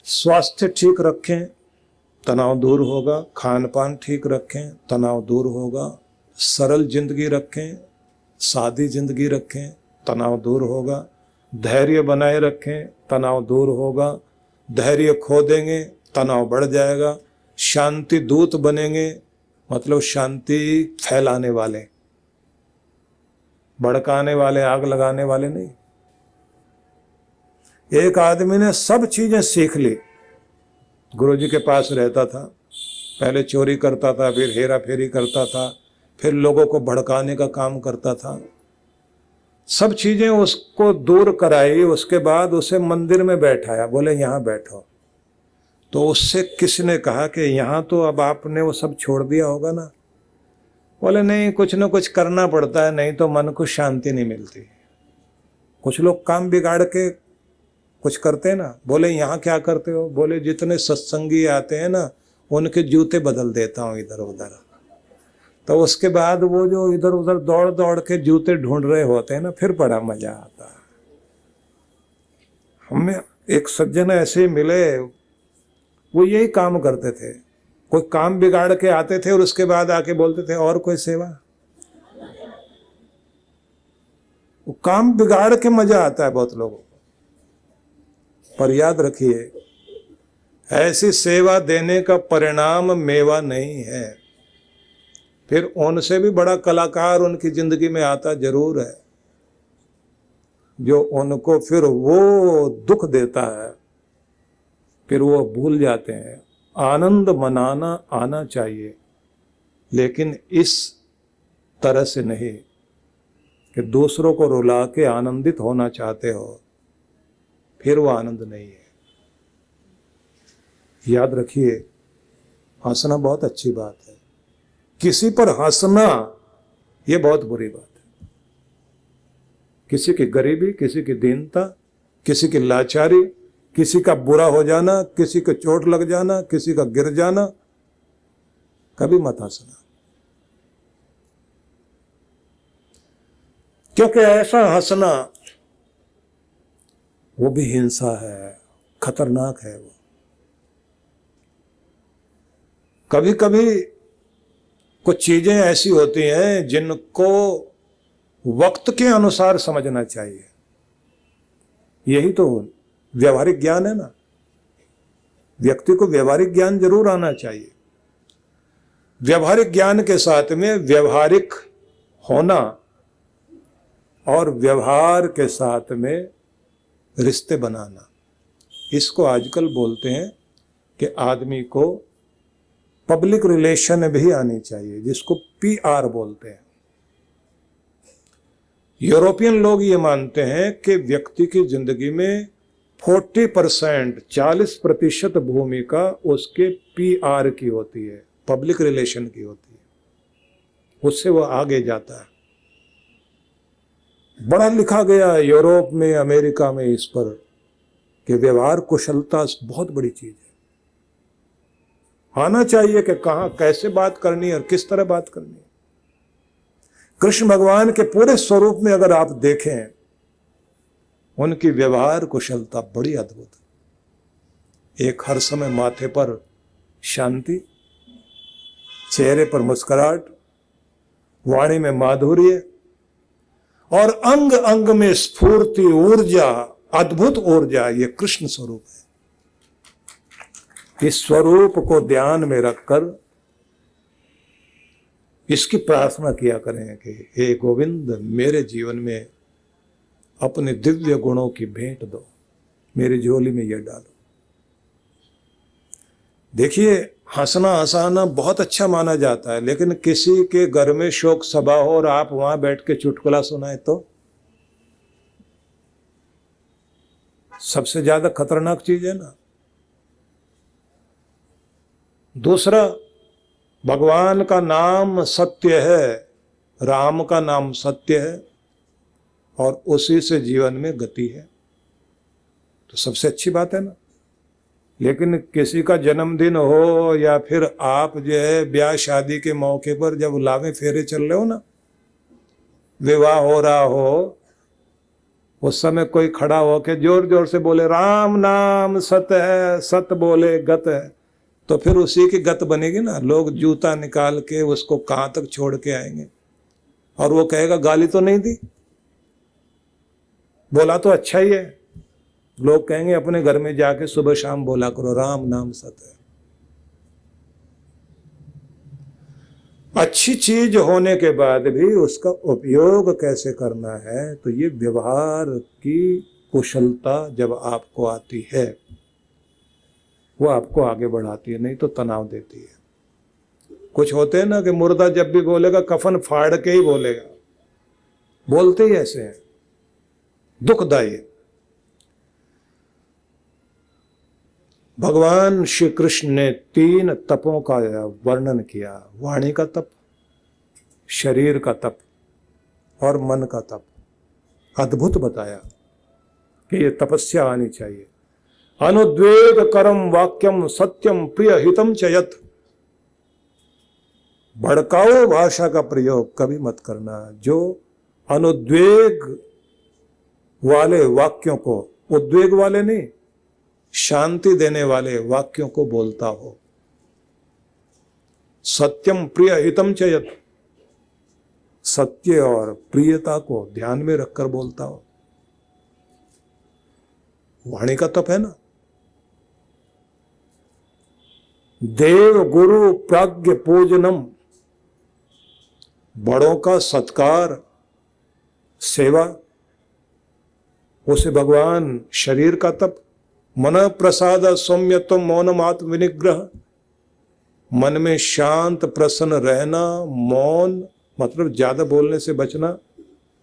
स्वास्थ्य ठीक रखें, तनाव दूर होगा। खान पान ठीक रखें, तनाव दूर होगा। सरल जिंदगी रखें, सादी जिंदगी रखें, तनाव दूर होगा। धैर्य बनाए रखें, तनाव दूर होगा। धैर्य खो देंगे, तनाव बढ़ जाएगा। शांति दूत बनेंगे, मतलब शांति फैलाने वाले, भड़काने वाले, आग लगाने वाले नहीं। एक आदमी ने सब चीजें सीख ली। गुरुजी के पास रहता था, पहले चोरी करता था, फिर हेरा फेरी करता था, फिर लोगों को भड़काने का काम करता था। सब चीजें उसको दूर कराई। उसके बाद उसे मंदिर में बैठाया, बोले यहाँ बैठो। तो उससे किसने कहा कि यहाँ तो अब आपने वो सब छोड़ दिया होगा ना? बोले नहीं, कुछ ना कुछ करना पड़ता है, नहीं तो मन को शांति नहीं मिलती। कुछ लोग काम बिगाड़ के कुछ करते हैं ना। बोले यहाँ क्या करते हो? बोले जितने सत्संगी आते हैं ना, उनके जूते बदल देता हूँ इधर उधर। तो उसके बाद वो जो इधर उधर दौड़ दौड़ के जूते ढूंढ रहे होते हैं ना, फिर बड़ा मजा आता है। हमें एक सज्जन ऐसे ही मिले, वो यही काम करते थे। कोई काम बिगाड़ के आते थे और उसके बाद आके बोलते थे और कोई सेवा। वो काम बिगाड़ के मजा आता है बहुत लोगों को। पर याद रखिए, ऐसी सेवा देने का परिणाम मेवा नहीं है। फिर उनसे भी बड़ा कलाकार उनकी जिंदगी में आता जरूर है, जो उनको फिर वो दुख देता है, फिर वो भूल जाते हैं। आनंद मनाना आना चाहिए, लेकिन इस तरह से नहीं कि दूसरों को रुला के आनंदित होना चाहते हो, फिर वो आनंद नहीं है। याद रखिए, हंसना बहुत अच्छी बात है। किसी पर हंसना ये बहुत बुरी बात है। किसी की गरीबी, किसी की दीनता, किसी की लाचारी, किसी का बुरा हो जाना, किसी को चोट लग जाना, किसी का गिर जाना, कभी मत हंसना। क्योंकि ऐसा हंसना वो भी हिंसा है, खतरनाक है वो। कभी कभी कुछ चीजें ऐसी होती हैं जिनको वक्त के अनुसार समझना चाहिए। यही तो व्यवहारिक ज्ञान है ना। व्यक्ति को व्यवहारिक ज्ञान जरूर आना चाहिए। व्यवहारिक ज्ञान के साथ में व्यवहारिक होना और व्यवहार के साथ में रिश्ते बनाना, इसको आजकल बोलते हैं कि आदमी को पब्लिक रिलेशन भी आनी चाहिए, जिसको PR बोलते हैं। यूरोपियन लोग ये मानते हैं कि व्यक्ति की जिंदगी में 40%, 40% भूमिका उसके PR की होती है, पब्लिक रिलेशन की होती है। उससे वो आगे जाता है। बड़ा लिखा गया है यूरोप में, अमेरिका में इस पर कि व्यवहार कुशलता बहुत बड़ी चीज है। आना चाहिए कि कहाँ कैसे बात करनी है और किस तरह बात करनी है। कृष्ण भगवान के पूरे स्वरूप में अगर आप देखें, उनकी व्यवहार कुशलता बड़ी अद्भुत है। एक हर समय माथे पर शांति, चेहरे पर मुस्कुराहट, वाणी में माधुर्य और अंग अंग में स्फूर्ति, ऊर्जा, अद्भुत ऊर्जा, ये कृष्ण स्वरूप है। इस स्वरूप को ध्यान में रखकर इसकी प्रार्थना किया करें कि हे गोविंद, मेरे जीवन में अपने दिव्य गुणों की भेंट दो, मेरी झोली में यह डालो। देखिए, हंसना हंसाना बहुत अच्छा माना जाता है, लेकिन किसी के घर में शोक सभा हो और आप वहां बैठ के चुटकुला सुनाए तो सबसे ज्यादा खतरनाक चीज है ना। दूसरा, भगवान का नाम सत्य है, राम का नाम सत्य है और उसी से जीवन में गति है, तो सबसे अच्छी बात है ना। लेकिन किसी का जन्मदिन हो या फिर आप जो है ब्याह शादी के मौके पर जब लावे फेरे चल रहे हो ना, विवाह हो रहा हो, उस समय कोई खड़ा होके जोर जोर से बोले राम नाम सत है, सत बोले गत है, तो फिर उसी की गत बनेगी ना। लोग जूता निकाल के उसको कहाँ तक छोड़ के आएंगे, और वो कहेगा गाली तो नहीं दी, बोला तो अच्छा ही है। लोग कहेंगे अपने घर में जाके सुबह शाम बोला करो राम नाम सत है। अच्छी चीज होने के बाद भी उसका उपयोग कैसे करना है, तो ये व्यवहार की कुशलता जब आपको आती है वो आपको आगे बढ़ाती है, नहीं तो तनाव देती है। कुछ होते हैं ना कि मुर्दा जब भी बोलेगा कफन फाड़ के ही बोलेगा, बोलते ही ऐसे हैं, दुखदायी। भगवान श्री कृष्ण ने 3 तपों का वर्णन किया, वाणी का तप, शरीर का तप और मन का तप। अद्भुत बताया कि ये तपस्या आनी चाहिए। अनुद्वेग करम वाक्यम सत्यम प्रिय हितम चयत। भड़काऊ भाषा का प्रयोग कभी मत करना। जो अनुद्वेग वाले वाक्यों को, उद्वेग वाले नहीं, शांति देने वाले वाक्यों को बोलता हो। सत्यम प्रिय हितम चयत, सत्य और प्रियता को ध्यान में रखकर बोलता हो। वाणी का तप है ना। देव गुरु प्राज्ञ पूजनम, बड़ों का सत्कार, सेवा, उसे भगवान शरीर का तप। मन प्रसाद सौम्यत्व मौनम आत्म विनिग्रह, मन में शांत प्रसन्न रहना, मौन मतलब ज्यादा बोलने से बचना,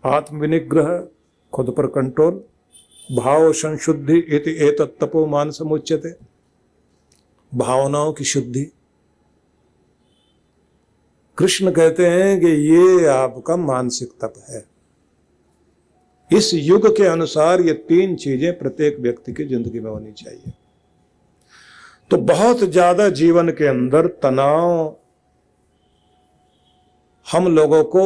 आत्म विनिग्रह खुद पर कंट्रोल, भाव संशुद्धि इति एतत् तपो मानसम उच्यते, भावनाओं की शुद्धि। कृष्ण कहते हैं कि ये आपका मानसिक तप है। इस युग के अनुसार ये 3 चीजें प्रत्येक व्यक्ति की जिंदगी में होनी चाहिए। तो बहुत ज्यादा जीवन के अंदर तनाव हम लोगों को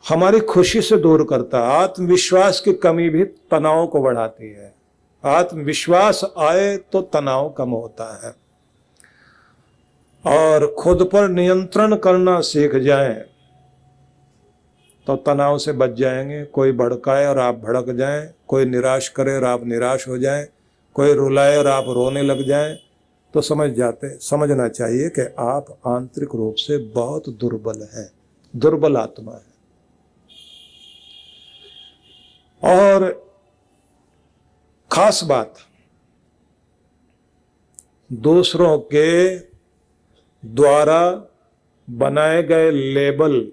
हमारी खुशी से दूर करता है। आत्मविश्वास की कमी भी तनाव को बढ़ाती है। आत्मविश्वास आए तो तनाव कम होता है। और खुद पर नियंत्रण करना सीख जाएं तो तनाव से बच जाएंगे। कोई भड़काए और आप भड़क जाएं, कोई निराश करे और आप निराश हो जाएं, कोई रुलाए और आप रोने लग जाएं, तो समझना चाहिए कि आप आंतरिक रूप से बहुत दुर्बल हैं, दुर्बल आत्मा है। और खास बात, दूसरों के द्वारा बनाए गए लेबल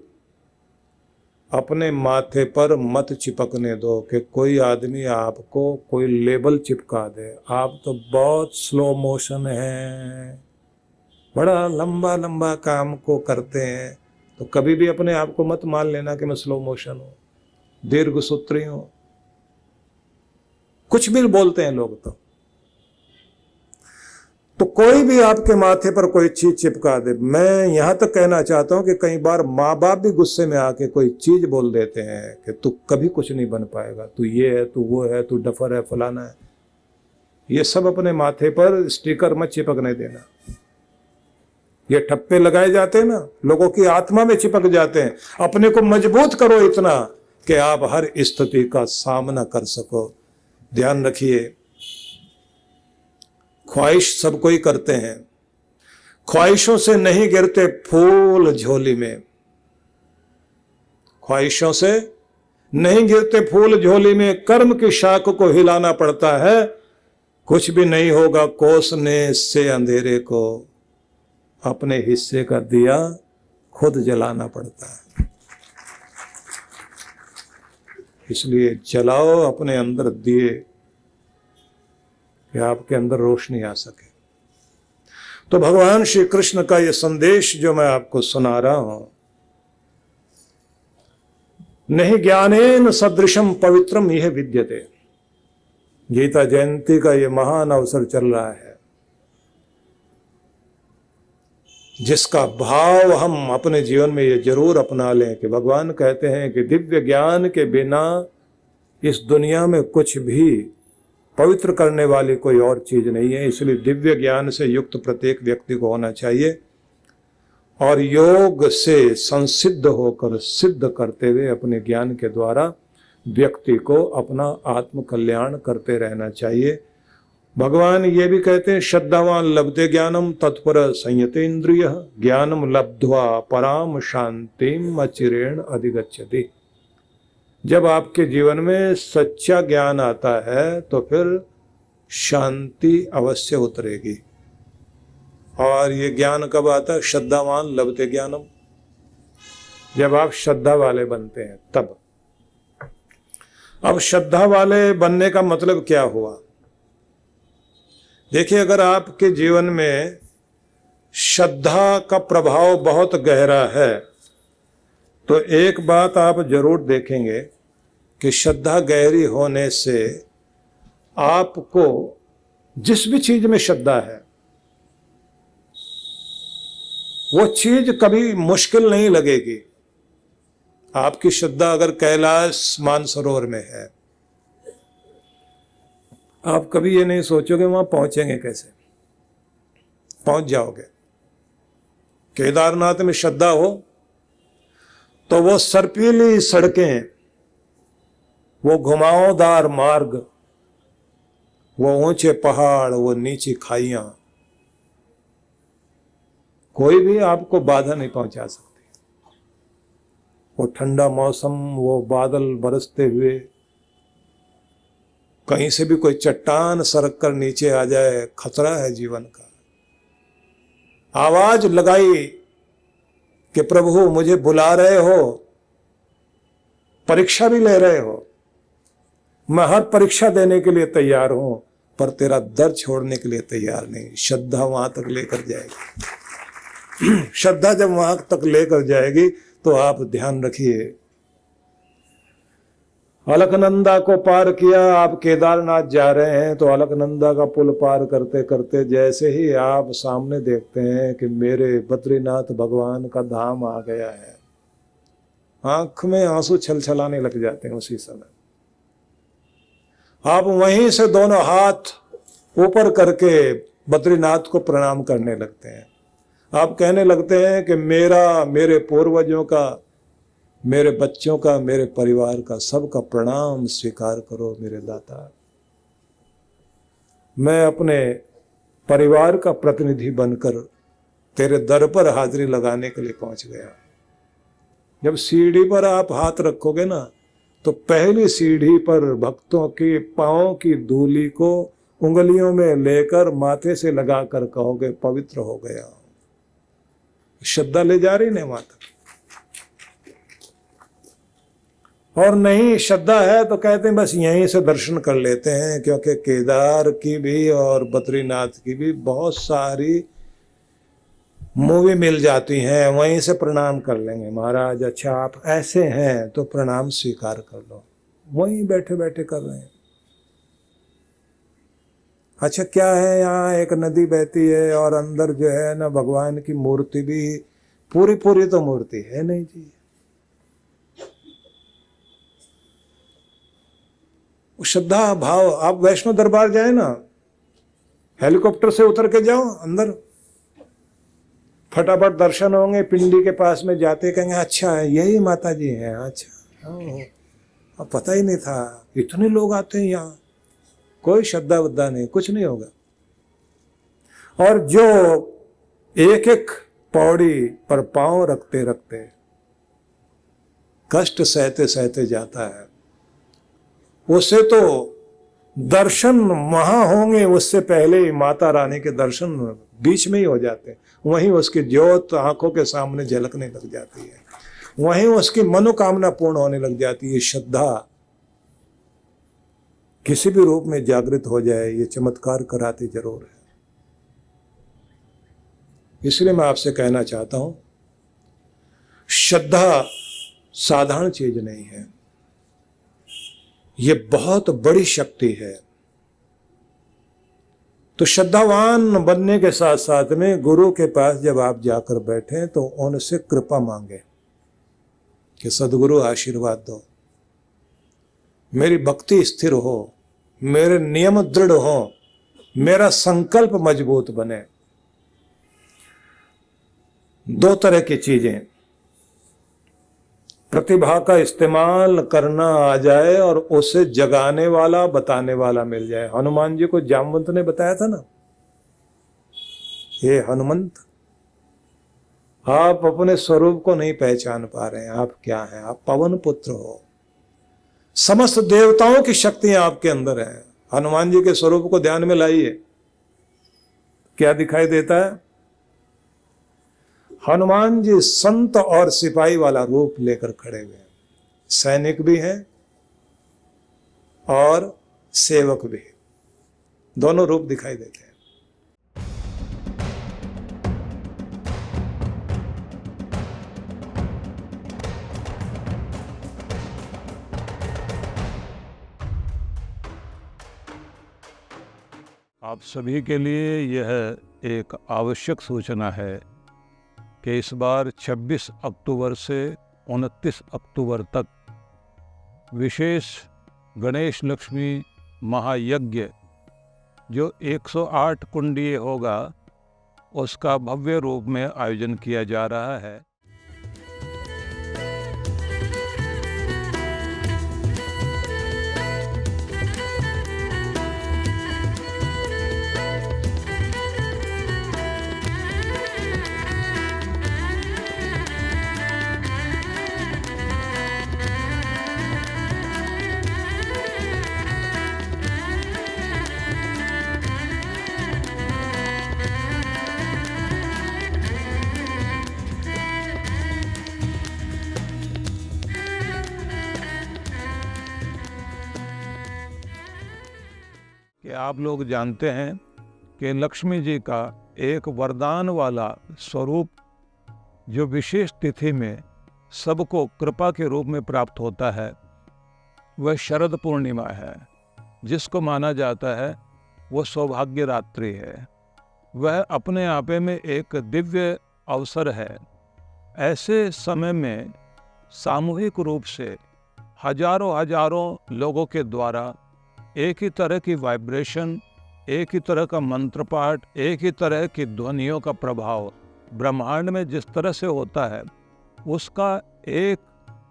अपने माथे पर मत चिपकने दो कि कोई आदमी आपको कोई लेबल चिपका दे। आप तो बहुत स्लो मोशन है, बड़ा लंबा लंबा काम को करते हैं, तो कभी भी अपने आप को मत मान लेना कि मैं स्लो मोशन हूं, दीर्घ सूत्री हूं। कुछ भी बोलते हैं लोग। तो कोई भी आपके माथे पर कोई चीज चिपका दे। मैं यहां तक कहना चाहता हूं कि कई बार माँ बाप भी गुस्से में आके कोई चीज बोल देते हैं कि तू कभी कुछ नहीं बन पाएगा, तू ये है, तू वो है, तू डफर है, फलाना है। ये सब अपने माथे पर स्टिकर मत चिपकने देना। ये ठप्पे लगाए जाते हैं ना, लोगों की आत्मा में चिपक जाते हैं। अपने को मजबूत करो इतना कि आप हर स्थिति का सामना कर सको। ध्यान रखिए, ख्वाहिश सब कोई करते हैं, ख्वाहिशों से नहीं गिरते फूल झोली में। ख्वाहिशों से नहीं गिरते फूल झोली में, कर्म की शाख को हिलाना पड़ता है। कुछ भी नहीं होगा कोसने से अंधेरे को, अपने हिस्से का दिया खुद जलाना पड़ता है। इसलिए जलाओ अपने अंदर दिए कि आपके अंदर रोशनी आ सके। तो भगवान श्री कृष्ण का यह संदेश जो मैं आपको सुना रहा हूं, नहीं ज्ञानेन सदृशम पवित्रम यह विद्यते। गीता जयंती का यह महान अवसर चल रहा है, जिसका भाव हम अपने जीवन में ये जरूर अपना लें कि भगवान कहते हैं कि दिव्य ज्ञान के बिना इस दुनिया में कुछ भी पवित्र करने वाली कोई और चीज नहीं है। इसलिए दिव्य ज्ञान से युक्त प्रत्येक व्यक्ति को होना चाहिए और योग से संसिद्ध होकर सिद्ध करते हुए अपने ज्ञान के द्वारा व्यक्ति को अपना आत्म कल्याण करते रहना चाहिए। भगवान ये भी कहते हैं, श्रद्धावान लभते ज्ञानम तत्पर संयते इंद्रिय ज्ञानम लब्ध्वा पराम शांतिम अचिरेण अधिगच्छति। जब आपके जीवन में सच्चा ज्ञान आता है तो फिर शांति अवश्य उतरेगी। और ये ज्ञान कब आता है? श्रद्धावान लभते ज्ञानम, जब आप श्रद्धा वाले बनते हैं तब। अब श्रद्धा वाले बनने का मतलब क्या हुआ? देखिए, अगर आपके जीवन में श्रद्धा का प्रभाव बहुत गहरा है तो एक बात आप जरूर देखेंगे कि श्रद्धा गहरी होने से आपको जिस भी चीज में श्रद्धा है वो चीज कभी मुश्किल नहीं लगेगी। आपकी श्रद्धा अगर कैलाश मानसरोवर में है, आप कभी ये नहीं सोचोगे वहां पहुंचेंगे कैसे, पहुंच जाओगे। केदारनाथ में श्रद्धा हो तो वो सर्पीली सड़कें, वो घुमावदार मार्ग, वो ऊंचे पहाड़, वो नीची खाइयां, कोई भी आपको बाधा नहीं पहुंचा सकती। वो ठंडा मौसम, वो बादल बरसते हुए, कहीं से भी कोई चट्टान सरक कर नीचे आ जाए, खतरा है जीवन का। आवाज लगाई कि प्रभु मुझे बुला रहे हो, परीक्षा भी ले रहे हो, मैं हर परीक्षा देने के लिए तैयार हूं, पर तेरा दर छोड़ने के लिए तैयार नहीं। श्रद्धा वहां तक लेकर जाएगी। श्रद्धा जब वहां तक लेकर जाएगी तो आप ध्यान रखिए, अलकनंदा को पार किया, आप केदारनाथ जा रहे हैं तो अलकनंदा का पुल पार करते करते जैसे ही आप सामने देखते हैं कि मेरे बद्रीनाथ भगवान का धाम आ गया है, आंख में आंसू छलछलाने लग जाते हैं। उसी समय आप वहीं से दोनों हाथ ऊपर करके बद्रीनाथ को प्रणाम करने लगते हैं। आप कहने लगते हैं कि मेरा, मेरे पूर्वजों का, मेरे बच्चों का, मेरे परिवार का, सबका प्रणाम स्वीकार करो मेरे दाता। मैं अपने परिवार का प्रतिनिधि बनकर तेरे दर पर हाजिरी लगाने के लिए पहुंच गया। जब सीढ़ी पर आप हाथ रखोगे ना तो पहली सीढ़ी पर भक्तों के पांव की धूली को उंगलियों में लेकर माथे से लगाकर कहोगे पवित्र हो गया। श्रद्धा ले जा रही नहीं वहां तक। और नहीं श्रद्धा है तो कहते हैं बस यहीं से दर्शन कर लेते हैं, क्योंकि केदार की भी और बद्रीनाथ की भी बहुत सारी मूवी मिल जाती हैं, वहीं से प्रणाम कर लेंगे। महाराज अच्छा आप ऐसे हैं तो प्रणाम स्वीकार कर लो, वहीं बैठे बैठे कर रहे हैं। अच्छा क्या है, यहाँ एक नदी बहती है और अंदर जो है ना भगवान की मूर्ति भी, पूरी पूरी तो मूर्ति है नहीं जी। श्रद्धा भाव, आप वैष्णो दरबार जाए ना, हेलीकॉप्टर से उतर के जाओ अंदर, फटाफट दर्शन होंगे, पिंडी के पास में जाते कहेंगे अच्छा है यही माता जी हैं। अच्छा अब पता ही नहीं था इतने लोग आते हैं यहाँ। कोई श्रद्धा वद्धा नहीं, कुछ नहीं होगा। और जो एक एक पौड़ी पर पांव रखते रखते कष्ट सहते सहते जाता है, उससे तो दर्शन वहां होंगे, उससे पहले ही माता रानी के दर्शन बीच में ही हो जाते हैं। वहीं उसकी ज्योत आंखों के सामने झलकने लग जाती है, वहीं उसकी मनोकामना पूर्ण होने लग जाती है। श्रद्धा किसी भी रूप में जागृत हो जाए, ये चमत्कार कराती जरूर है। इसलिए मैं आपसे कहना चाहता हूं, श्रद्धा साधारण चीज नहीं है, ये बहुत बड़ी शक्ति है। तो श्रद्धावान बनने के साथ साथ में गुरु के पास जब आप जाकर बैठे तो उनसे कृपा मांगे कि सदगुरु आशीर्वाद दो। मेरी भक्ति स्थिर हो, मेरे नियम दृढ़ हो, मेरा संकल्प मजबूत बने। दो तरह की चीजें, प्रतिभा का इस्तेमाल करना आ जाए और उसे जगाने वाला, बताने वाला मिल जाए। हनुमान जी को जामवंत ने बताया था ना, हे हनुमंत, आप अपने स्वरूप को नहीं पहचान पा रहे हैं, आप क्या हैं? आप पवन पुत्र हो, समस्त देवताओं की शक्तियां आपके अंदर हैं। हनुमान जी के स्वरूप को ध्यान में लाइए, क्या दिखाई देता है? हनुमान जी संत और सिपाही वाला रूप लेकर खड़े हुए हैं, सैनिक भी हैं और सेवक भी, दोनों रूप दिखाई देते हैं। आप सभी के लिए यह एक आवश्यक सूचना है कि इस बार 26 अक्टूबर से 29 अक्टूबर तक विशेष गणेश लक्ष्मी महायज्ञ जो 108 कुंडीय होगा, उसका भव्य रूप में आयोजन किया जा रहा है। कि आप लोग जानते हैं कि लक्ष्मी जी का एक वरदान वाला स्वरूप जो विशेष तिथि में सबको कृपा के रूप में प्राप्त होता है, वह शरद पूर्णिमा है, जिसको माना जाता है वो सौभाग्य रात्रि है। वह अपने आपे में एक दिव्य अवसर है। ऐसे समय में सामूहिक रूप से हजारों लोगों के द्वारा एक ही तरह की वाइब्रेशन, एक ही तरह का मंत्र पाठ, एक ही तरह की ध्वनियों का प्रभाव ब्रह्मांड में जिस तरह से होता है, उसका एक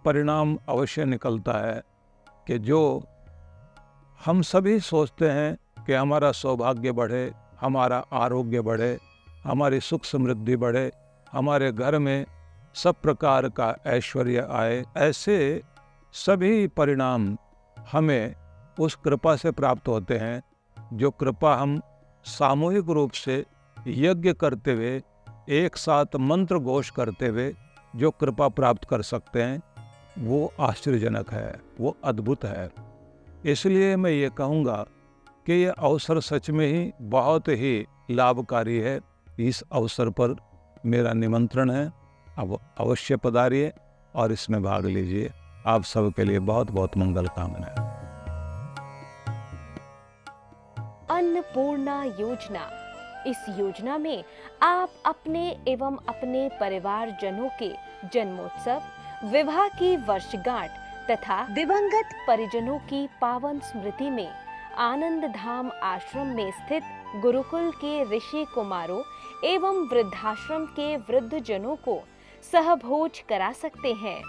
परिणाम अवश्य निकलता है कि जो हम सभी सोचते हैं कि हमारा सौभाग्य बढ़े, हमारा आरोग्य बढ़े, हमारी सुख समृद्धि बढ़े, हमारे घर में सब प्रकार का ऐश्वर्य आए, ऐसे सभी परिणाम हमें उस कृपा से प्राप्त होते हैं। जो कृपा हम सामूहिक रूप से यज्ञ करते हुए, एक साथ मंत्र घोष करते हुए जो कृपा प्राप्त कर सकते हैं, वो आश्चर्यजनक है, वो अद्भुत है। इसलिए मैं ये कहूँगा कि ये अवसर सच में ही बहुत ही लाभकारी है। इस अवसर पर मेरा निमंत्रण है, अब अवश्य पधारिए और इसमें भाग लीजिए। आप सब के लिए बहुत बहुत मंगल कामनाएं। अन्नपूर्णा योजना। इस योजना में आप अपने एवं अपने परिवार जनों के जन्मोत्सव, विवाह की वर्षगांठ तथा दिवंगत परिजनों की पावन स्मृति में आनंद धाम आश्रम में स्थित गुरुकुल के ऋषि कुमारों एवं वृद्धाश्रम के वृद्ध जनों को सहभोज करा सकते हैं।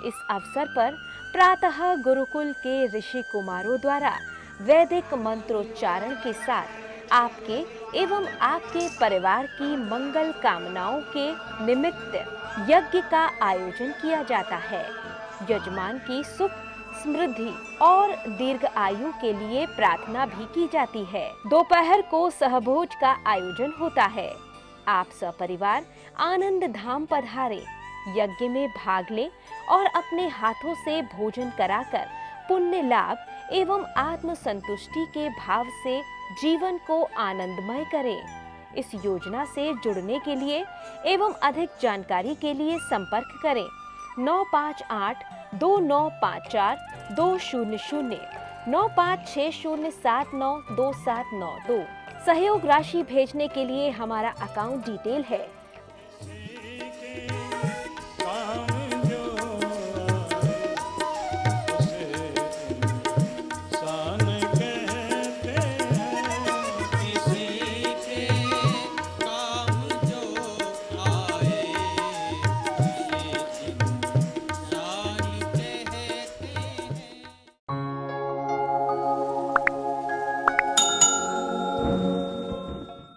इस अवसर पर प्रातः गुरुकुल के ऋषि कुमारों द्वारा वैदिक मंत्रोच्चारण के साथ आपके एवं आपके परिवार की मंगल कामनाओं के निमित्त यज्ञ का आयोजन किया जाता है। यजमान की सुख, समृद्धि और दीर्घ आयु के लिए प्रार्थना भी की जाती है। दोपहर को सहभोज का आयोजन होता है। आप सपरिवार आनंद धाम पधारे, यज्ञ में भाग लें और अपने हाथों से भोजन कराकर पुण्य लाभ एवं आत्म संतुष्टि के भाव से जीवन को आनंदमय करें। इस योजना से जुड़ने के लिए एवं अधिक जानकारी के लिए संपर्क करें 9582954200 9560792792। सहयोग राशि भेजने के लिए हमारा अकाउंट डिटेल है